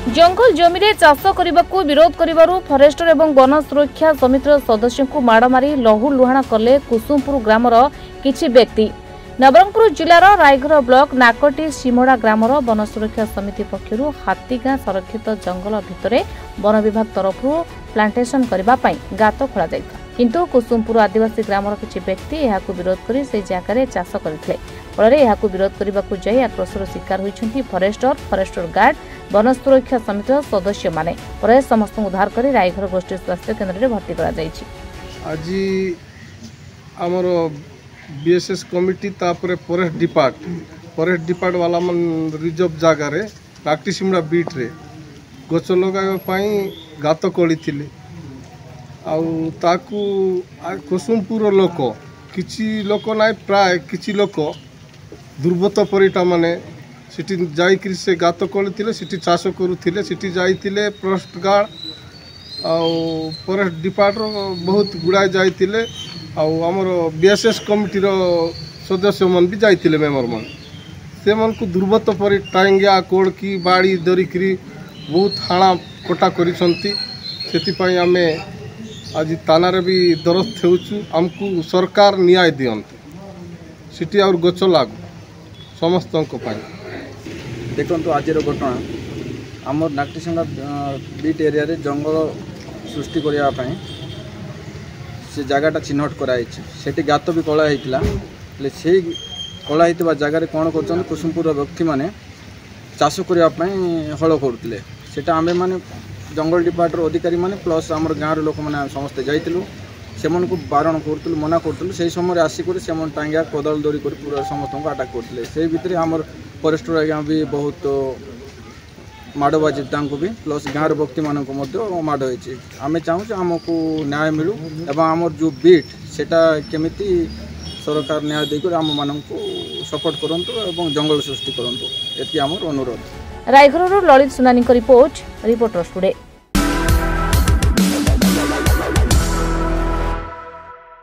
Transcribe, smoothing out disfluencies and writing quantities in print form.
जंगल जमी रे चाष करने को विरोध करिबारु फरेस्टर एवं वन सुरक्षा समितिर सदस्यों को माड़ मारी लहू लुहाण कले कुसुमपुर ग्रामर किछि व्यक्ति। नवरंगपुर जिलार रायघर ब्लॉक नाकटी सिमोड़ा ग्रामर वन सुरक्षा समिति पक्षर हाथीगाँ संरक्षित जंगल भितर वन विभाग तरफ प्लांटेशन करने गात खोल किंतु कुसुमपुर आदिवासी ग्रामर किछि व्यक्ति यहाकु विरोध करी से जगह चाष करथिले। फलरे यहाकु विरोध करबाकु जाय आक्रोशर शिकार होइछन्ति फरेस्टर गार्ड वन सुरक्षा समिति सदस्य माने। पर समस्त उद्धार करी रायघर गोष्ठी स्वास्थ्य केन्द्र रे भर्ती करा जायछि। आज हमर बीएसएस कमिटी तापर फॉरेस्ट डिपार्ट वाला मन रिजर्व जगह रे नाकटी सिमड़ा बीट रे गछ लगाइबा पई गात कोलिथिले। कुसुमपुर लोक किछि लोक नाय प्राय किछि लोक दुर्बत परिटा माने सिटी जाइकरी से गात कोलिथिले सिटी चाष करुथिले। सिटी जाइथिले फॉरेस्ट गार्ड फॉरेस्ट डिपार्टमेंट बहुत गुड़ाए जाइथिले। आमर बीएसएस कमिटी सदस्य मन भी जाइथिले मेम्बर मन से मन को दुर्बत परि टांगिया कोड़की बाड़ी धरिकी बहुत हाणा कटा करिसंती। सेतिपई आमे आज थाना रे भी दरस्त हेउछु हमको सरकार न्याय दियंत सिटी और गछ लागू समस्त देखो। आज घटना आमर नाकटीसिंगा बीट एरिया रे जंगल सृष्टि करने से जगहटा चिन्हट कराई से गात भी कला होता से कला होता जगार कौन कर कुसुमपुर व्यक्ति मैंने चाष करने हल करुले से आम मैंने जंगल डिपार्टर अधिकारी माने प्लस आमर गाँव लोक मैंने समस्ते जाइलु से बारण करूँ मना करूँ से समय आसिक टांगिया कदल दौड़ी कर पूरा समस्त को आटाक करते से भितर आमर फरेस्टर आज्ञा भी बहुत माड़ बाजी भी प्लस गाँव व्यक्ति मानक माड़ होती। आम चाहूँ आमको न्याय मिलू एवं आमर जो बीट सेटा केमिति सरकार न्याय देकर आम मानक सपोर्ट करंतु एवं जंगल सृष्टि करंतु एति आमर अनुरोध। रायघर ललित सुनानी रिपोर्टर टुडे।